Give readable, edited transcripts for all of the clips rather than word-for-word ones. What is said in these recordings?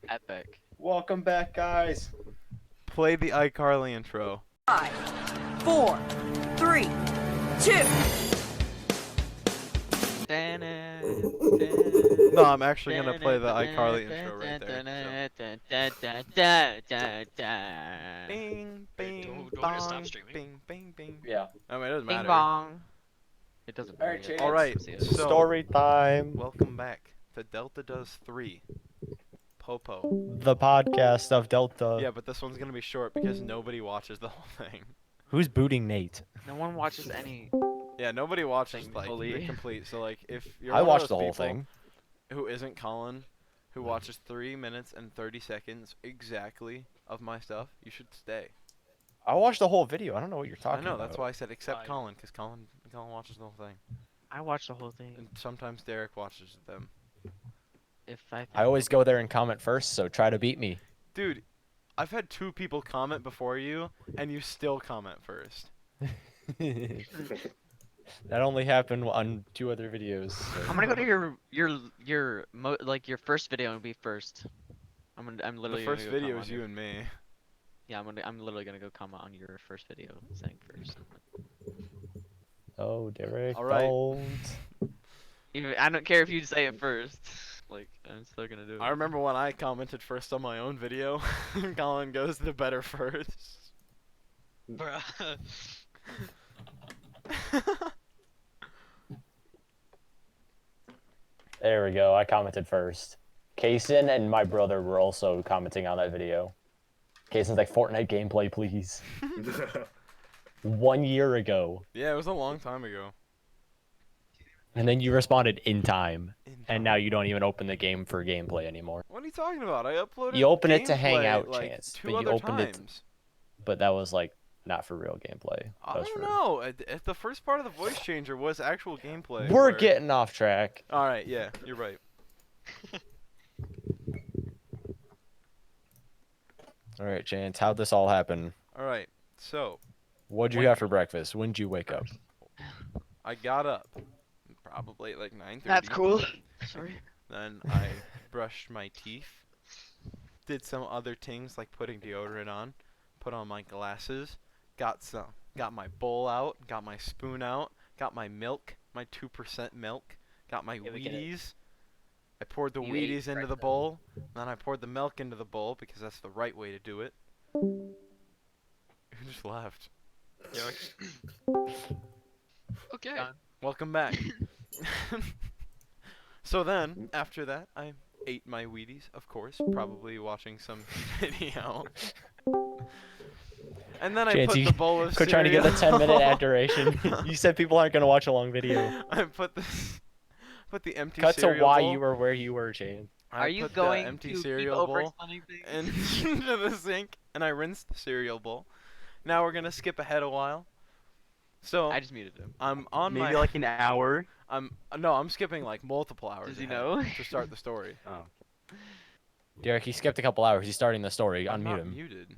Epic. Welcome back, guys. Play the iCarly intro. 5, 4, 3, 2. No, I'm actually gonna play the iCarly intro right there. So. Bing, bing, Do you want me to bong, stop streaming? bing, bing, bing. Yeah. I mean, it doesn't Bing matter. bong. It doesn't All matter. right, yet. Chance. All right, See it. so Story time. welcome back to Delta Does 3. Popo. The podcast of Delta. Yeah, but this one's gonna be short because nobody watches the whole thing. Who's booting Nate? No one watches any. Yeah, nobody watches like the Thankfully. complete. So like, if you're I one of watched those the whole people thing. who isn't Colin, who watches 3 minutes and 30 seconds exactly of my stuff, you should stay. I watched the whole video. I don't know what you're talking I know, about. that's why I said except Why? Colin, because Colin watches the whole thing. I watch the whole thing. And sometimes Derek watches them. If I. I always go there and comment first, so try to beat me. Dude, I've had 2 people comment before you, and you still comment first. That only happened on 2 other videos. so- I'm gonna go to your first video and be first. I'm The literally. first gonna go video comment is on you your- and me. Yeah, I'm literally gonna go comment on your first video saying first. Oh, Derek, All right. don't. Even I don't care if you say it first. Like I'm still gonna do it. I remember when I commented first on my own video, Colin goes the better first. Bruh. There we go. I commented first. Kaysen and my brother were also commenting on that video. Kaysen's like, Fortnite gameplay, please. 1 year ago. Yeah, it was a long time ago. And then you responded in time. In And now time. you don't even open the game for gameplay anymore. What are you talking about? I uploaded. You open it to gameplay, Hangout, like, Chance, 2 but you other opened it- times. But that was like not for real gameplay. I That was don't for- know. If the first part of the voice changer was actual gameplay. We're where- getting off track. All right. Yeah, you're right. All right, Chance, how'd this all happen? All right. So What'd you Wait. have for breakfast? When did you wake up? I got up, probably like 9:30. That's cool. Sorry. Then I brushed my teeth. Did some other things like putting deodorant on, put on my glasses, got my bowl out, got my spoon out, got my milk, my 2% milk, got my Yeah, we get it. Wheaties. I poured the You eat Wheaties into the breakfast. bowl, then I poured the milk into the bowl because that's the right way to do it. Who just left? Okay. Done. Welcome back. So then, after that, I ate my Wheaties, of course, probably watching some video. And then I Chance, put you the bowl of Quit trying to get the cereal- 10-minute ad duration. You said people aren't going to watch a long video. I put the empty Cut to cereal why bowl. you were where you were, Chance. I Are you put going the empty to cereal keep bowl over-explaining things? into the sink, and I rinsed the cereal bowl. Now we're gonna skip ahead a while. So I just muted him. I'm on Maybe my. like an hour. I'm skipping like multiple hours. Does he ahead know? to start the story? Oh. Derek, he skipped a couple hours. He's starting the story. I'm Unmute not him. muted.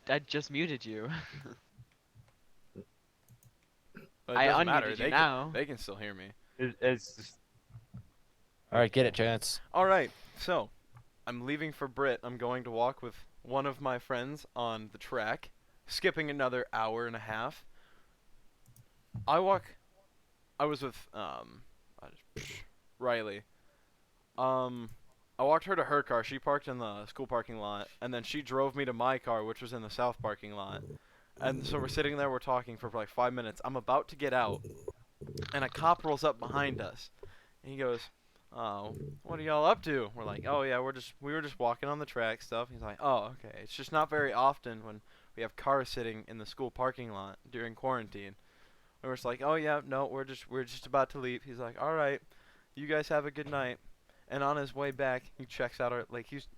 I just muted you. But it I doesn't unmuted matter. you They now. Can, they can still hear me. It's just All right, get it, Chance. All right, so I'm leaving for Brit. I'm going to walk with one of my friends on the track, skipping another hour and a half. I was with Riley. I walked her to her car. She parked in the school parking lot, and then she drove me to my car, which was in the south parking lot. And so we're sitting there, we're talking for like 5 minutes. I'm about to get out, and a cop rolls up behind us, and he goes, "Oh, what are y'all up to?" We're like, "Oh yeah, we were just walking on the track stuff." He's like, "Oh, okay. It's just not very often when we have cars sitting in the school parking lot during quarantine." And we're just like, "Oh yeah, no, we're just about to leave." He's like, "All right, you guys have a good night." And on his way back, he checks out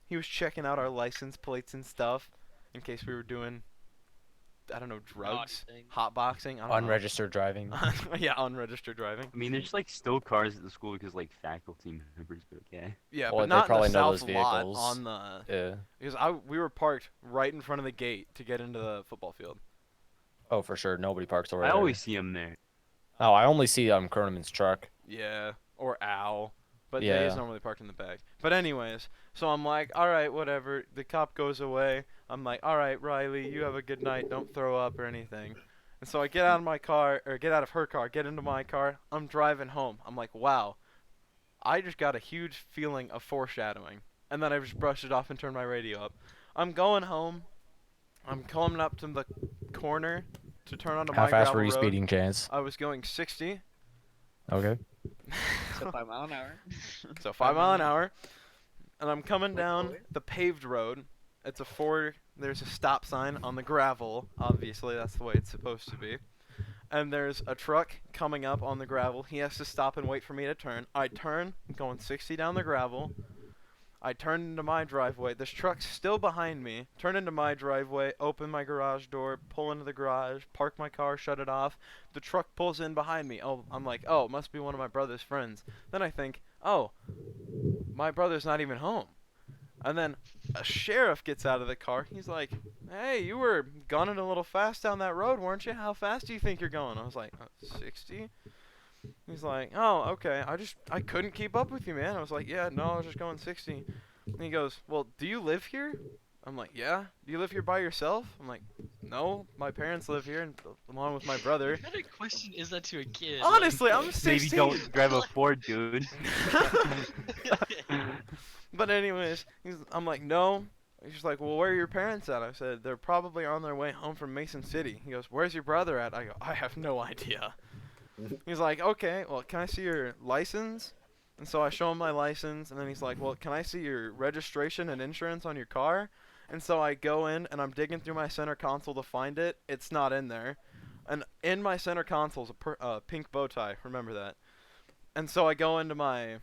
he was checking out our license plates and stuff in case we were doing, I don't know, drugs, things. hotboxing, I don't Unregistered driving. know. Yeah, unregistered driving. I mean, there's like still cars at the school because like faculty members, but okay. Yeah, Well, but they not probably in the know south those lot vehicles. on the Yeah. because we were parked right in front of the gate to get into the football field. Oh, for sure. Nobody parks over I there. always see them there. Oh, I only see Croneman's truck. Yeah, or Al. but they Yeah. is normally parked in the back. But anyways, so I'm like, all right, whatever. The cop goes away. I'm like, all right, Riley, you have a good night. Don't throw up or anything. And so I get out of my car, or get out of her car, get into my car. I'm driving home. I'm like, wow, I just got a huge feeling of foreshadowing. And then I just brushed it off and turned my radio up. I'm going home. I'm coming up to the corner to turn onto How my fast gravel were you road. speeding, Chance? I was going 60, Okay. So 5 mile an hour. so 5 mile an hour. And I'm coming down the paved road. There's a stop sign on the gravel. Obviously, that's the way it's supposed to be. And there's a truck coming up on the gravel. He has to stop and wait for me to turn. I turn, I'm going 60 down the gravel. I turn into my driveway. This truck's still behind me. Turn into my driveway, open my garage door, pull into the garage, park my car, shut it off. The truck pulls in behind me. Oh, I'm like, oh, it must be one of my brother's friends. Then I think, oh, my brother's not even home. And then a sheriff gets out of the car. He's like, hey, you were gunning a little fast down that road, weren't you? How fast do you think you're going? I was like, 60? He's like, oh, okay. I couldn't keep up with you, man. I was like, yeah, no, I was just going 60. And he goes, well, do you live here? I'm like, yeah. Do you live here by yourself? I'm like, no, my parents live here, and along with my brother. What kind of question is that to a kid? Honestly, I'm 16. Maybe don't drive a Ford, dude. But anyways, I'm like, no. He's like, well, where are your parents at? I said, they're probably on their way home from Mason City. He goes, where's your brother at? I go, I have no idea. He's like, okay, well, can I see your license? And so I show him my license, and then he's like, well, can I see your registration and insurance on your car? And so I go in, and I'm digging through my center console to find it. It's not in there. And in my center console is a pink bow tie. Remember that. And so I go into my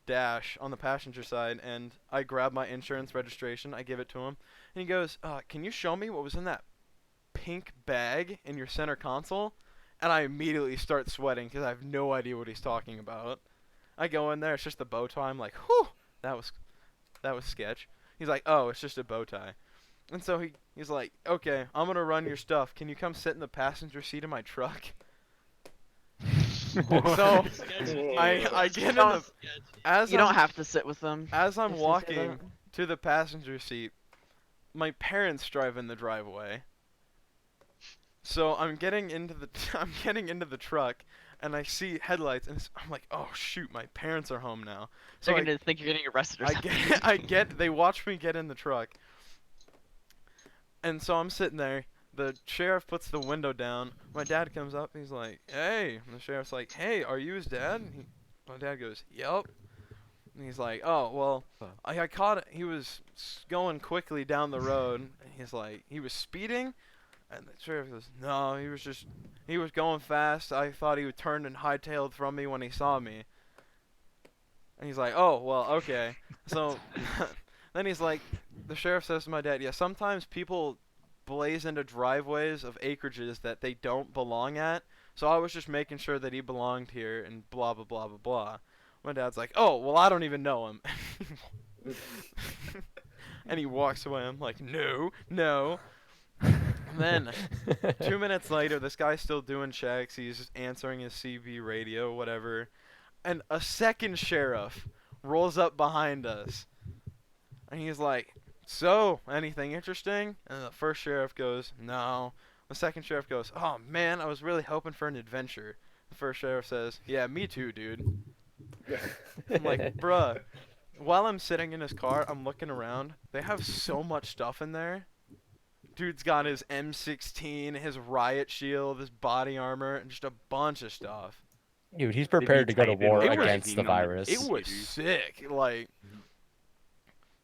dash on the passenger side, and I grab my insurance registration. I give it to him, and he goes, can you show me what was in that pink bag in your center console? And I immediately start sweating because I have no idea what he's talking about. I go in there, it's just the bow tie. I'm like, whew, that was sketch. He's like, oh, it's just a bow tie. And so he's like, okay, I'm gonna run your stuff. Can you come sit in the passenger seat of my truck? So I get in the as You I'm- don't have to sit with them. as I'm if they say walking that. to the passenger seat, my parents drive in the driveway. So I'm getting into the truck, and I see headlights, and I'm like, oh shoot, my parents are home now. So They're gonna think you're getting arrested or something. they watch me get in the truck, and so I'm sitting there. The sheriff puts the window down. My dad comes up. He's like, hey. And the sheriff's like, hey, are you his dad? My dad goes, yep. And he's like, oh, well, I caught it. He was going quickly down the road. And he's like, he was speeding? And the sheriff goes, no, he was going fast. I thought he would turn and hightailed from me when he saw me. And he's like, oh, well, okay. So then he's like, the sheriff says to my dad, yeah, sometimes people blaze into driveways of acreages that they don't belong at. So I was just making sure that he belonged here and blah, blah, blah, blah, blah. My dad's like, oh, well, I don't even know him. And he walks away. I'm like, no. And then 2 minutes later, this guy's still doing checks. He's answering his CB radio, whatever. And a second sheriff rolls up behind us. And he's like, so, anything interesting? And the first sheriff goes, no. The second sheriff goes, oh man, I was really hoping for an adventure. The first sheriff says, yeah, me too, dude. I'm like, bruh. While I'm sitting in his car, I'm looking around. They have so much stuff in there. Dude's got his M16, his riot shield, his body armor, and just a bunch of stuff. Dude, he's prepared to go to typing war like against the typing on the- virus. It was sick. Like,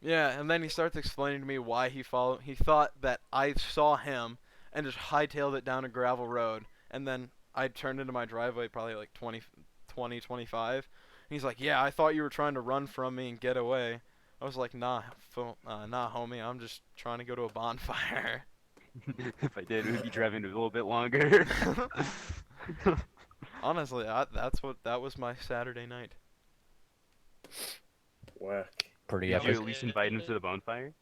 yeah, and then he starts explaining to me why he thought that I saw him and just hightailed it down a gravel road. And then I turned into my driveway probably like 25. And he's like, yeah, I thought you were trying to run from me and get away. I was like, nah, homie, I'm just trying to go to a bonfire. If I did, we'd be driving a little bit longer. Honestly, that was my Saturday night. Work. Pretty Did you epic. at least invite him to the bonfire?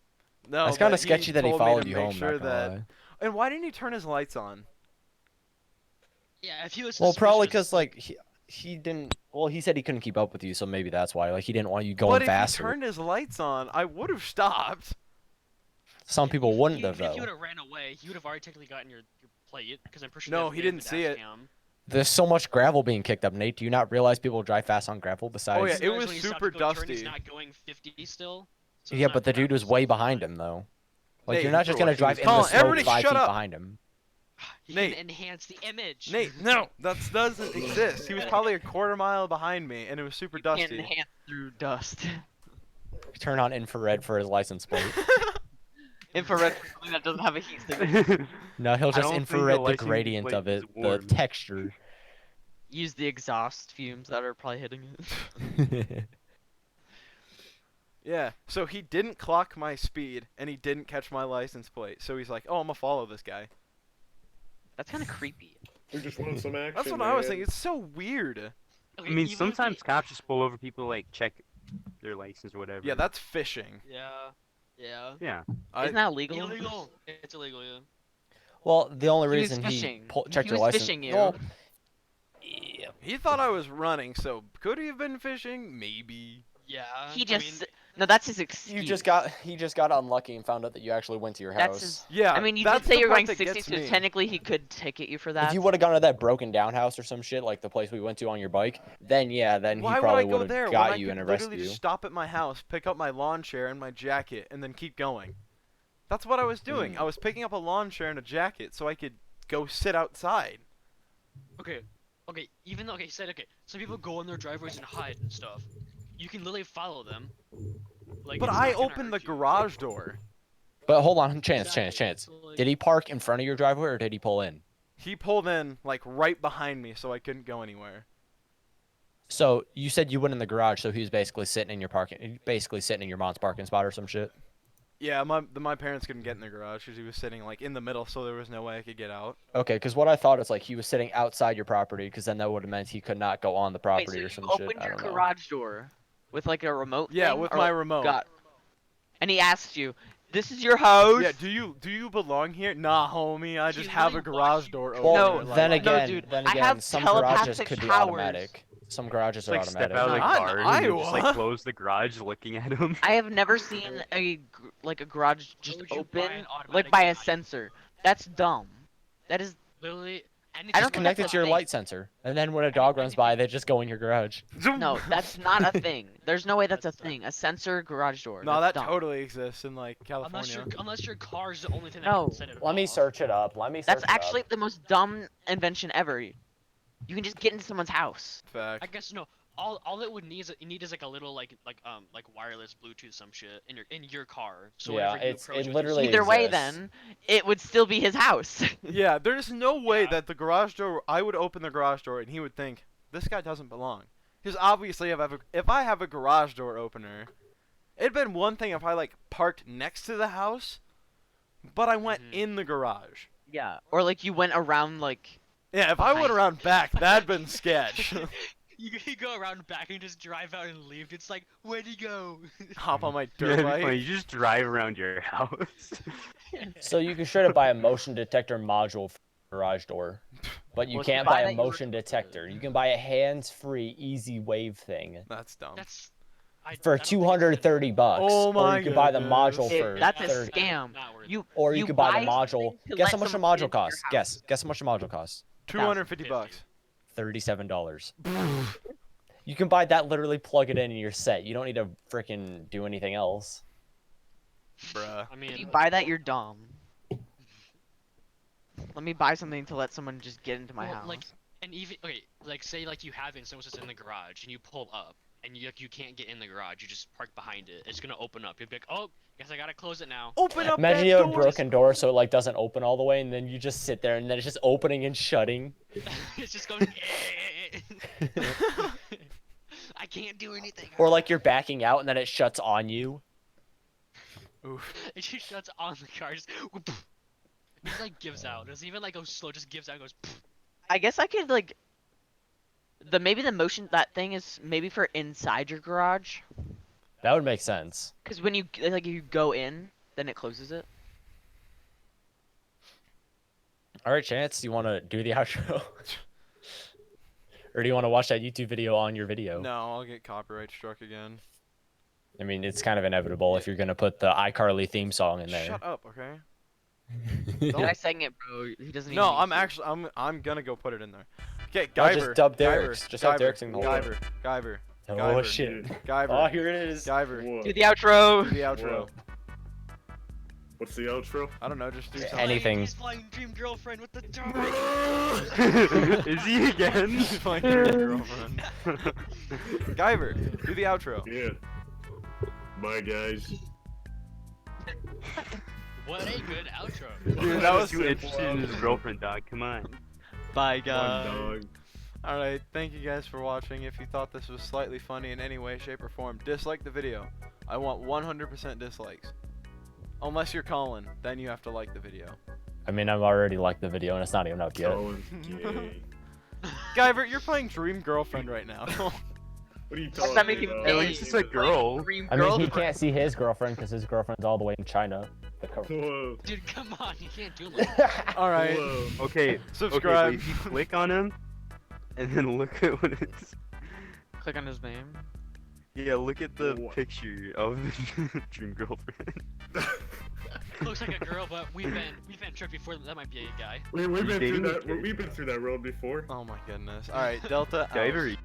No, That's kind but of sketchy that he told me followed to you make home. sure Not gonna that. lie. And why didn't he turn his lights on? Yeah, if he was Well, probably suspicious- because like he didn't. Well, he said he couldn't keep up with you, so maybe that's why. Like he didn't want you going But if faster. he turned his lights on, I would have stopped. Some people wouldn't have If though. you would have ran away, he would have already technically gotten your plate because I'm pretty sure. No, they he have didn't the see dash it. cam. There's so much gravel being kicked up, Nate. Do you not realize people drive fast on gravel? Besides, Oh, yeah, it Realize was when he stopped super to go turn, dusty. He's not going 50 still. so it's yeah, not but the dude gravel, was it's way just behind mud. him though. Like Nate, you're not just gonna he drive was in the Colin, snow everybody 5 shut feet up. behind him. He Nate. can enhance the image. Nate, no, that doesn't exist. He was probably a quarter mile behind me, and it was super Can't dusty. enhance through dust. Turn on infrared for his license plate. Infrared for something that doesn't have a heat signature. No, he'll I just don't think infrared the the license gradient plate of it, is the warm. texture. Use the exhaust fumes that are probably hitting it. Yeah, so he didn't clock my speed, and he didn't catch my license plate. So he's like, "Oh, I'm gonna follow this guy." That's kind of creepy. We just want some action. That's what I was thinking. It's so weird. Okay, I mean, even if sometimes they- cops just pull over people like check their license or whatever. Yeah, that's fishing. Yeah. Yeah. Yeah. Isn't that illegal? Illegal. It's illegal. Yeah. Well, the only He was reason fishing. checked He your was license. fishing you. Well, He thought I was running, so could he have been fishing? Maybe. Yeah. He I just mean, no. That's his excuse. he just got unlucky and found out that you actually went to your That's house. his. Yeah. I mean, you that's did say the you're part going that 60, gets so me. technically he could ticket you for that. If you would have gone to that broken down house or some shit like the place we went to on your bike, then yeah, then Why he would I probably go would there have when I got you could and arrested literally you. just stop at my house, pick up my lawn chair and my jacket, and then keep going? That's what I was doing. I was picking up a lawn chair and a jacket so I could go sit outside. Okay. Okay. Even though he said okay, some people go in their driveways and hide and stuff. You can literally follow them. Like. But it's I not gonna opened the hurt you. garage door. But hold on, chance. Exactly. So, like, Did he park in front of your driveway or did he pull in? He pulled in like right behind me, so I couldn't go anywhere. So you said you went in the garage, so he was basically sitting in your mom's parking spot or some shit. Yeah, my parents couldn't get in the garage because he was sitting like in the middle, so there was no way I could get out. Okay, because what I thought is like he was sitting outside your property, because then that would have meant he could not go on the Wait, property so or you some opened shit. I your don't know. garage door with like a remote. Yeah, thing, with or, my like, remote. and he asked you, "This is your house?" Yeah, do you belong here? Nah, homie, I He just have a literally garage watched you door come open. Well, No, like- then no, again, dude, then I again, have some garages telepathic could be powers. automatic. Some garages Just are like step automatic. out of the Not in car and then just Iowa. like close the garage looking at him. I have never seen a garage just would you buy open an automatic like by a garage? sensor. That's dumb. That is. Literally. And I it's don't Just think connect it that's to a your thing. light sensor, and then when a dog runs by, they just go in your garage. No, that's not a thing. There's no way that's a thing. A sensor garage door. No, That's that dumb. totally exists in like California. Unless your car is the only thing that No. can set it Let me off. search it up. That's actually the most dumb invention ever. You can just get into someone's house. I Fact. guess no. All it would need is like a little like wireless Bluetooth some shit in your car. So Yeah, whenever you it's- approach it with literally Either way, exists. then it would still be his house. Yeah, there's no way Yeah. that the garage door. I would open the garage door and he would think this guy doesn't belong. Because obviously, if I have a garage door opener, it'd been one thing if I like parked next to the house, but I went Mhm. in the garage. Yeah, or like you went around like. Yeah, if I went Behind. around back, that'd been sketch. you go around back and just drive out and leave. It's like where'd he go? Hop on my Yeah, dirt it'd be funny, bike. you just drive around your house. So you can straight up buy a motion detector module for your garage door, but you Well, if you can't buy buy that, a you motion detector. You can buy a hands-free, easy wave thing That's dumb. That's I for don't think it's gonna- $230. Oh my or you could buy the goodness. module for That's a 30. scam. Not worth it. You Or you could buy the module. something to Guess let how much the someone module into your costs. house. Guess how much the module costs. 250 bucks. $37. You can buy that, literally plug it in and you're set. You don't need to freaking do anything else. Bruh. I If you mean, buy that, you're dumb. Let me buy something to let someone just get into my well, house. like, and even okay, like say like you have it and someone's just in the garage and you pull up and you can't get in the garage. You just park behind it. It's gonna open up. You'll be like, oh, guess I gotta close it now. Open up Imagine that you have a door. broken door so it like doesn't open all the way, and then you just sit there, and then it's just opening and shutting. It's just going. I can't do anything. Or like you're backing out, and then it shuts on you. Oof. It just shuts on the car. Just, it just like gives out. It doesn't even like go slow. Just gives out. And goes. I guess I could like. Maybe the motion that thing is maybe for inside your garage, That would make sense. because when you like you go in, then it closes it. All right, Chance, you want to do the outro? Or do you want to watch that YouTube video on your video? No, I'll get copyright struck again. I mean, it's kind of inevitable if you're gonna put the iCarly theme song in there. Shut up, okay? Did I sang it, bro? He doesn't even No, need I'm to. actually I'm gonna go put it in there. Okay, No, Guyver. just dub Guyver, Derek's. Just have Guyver, Derek sing the whole Guyver, Guyver, Oh Guyver. shit! Guyver. Oh, here it is. Guyver. What? Do the outro. Do the outro. What's the outro? I don't know, just do Yeah, something. anything. He's playing Dream Girlfriend with the dog. Is he again? He's playing your girlfriend. Guyver, do the outro. Yeah. Bye, guys. What a good outro. Dude, that was too interested in his girlfriend, dog. Come on. Bye, Fun, guys. dog. Alright, thank you guys for watching. If you thought this was slightly funny in any way, shape, or form, dislike the video. I want 100% dislikes. Unless you're Colin, then you have to like the video. I mean, I've already liked the video and it's not even up yet. Colin's gay. Guyver, you're playing Dream Girlfriend right now. What are you Does talking that make him about? At least it's a girl. Dream I mean, he girlfriend. can't see his girlfriend because his girlfriend's all the way in China. The Whoa. Dude, come on, you can't do it like that. Alright, Whoa. Okay, subscribe. Okay, but if you click on him, and then look at what it's. Click on his name. Yeah, look at the What? picture of the Dream Girlfriend. Looks like a girl, but we've been tricked before. That might be a guy. We've been dating through this that. kid? We've been through that road before. Oh my goodness. Alright, Delta out. Guyver,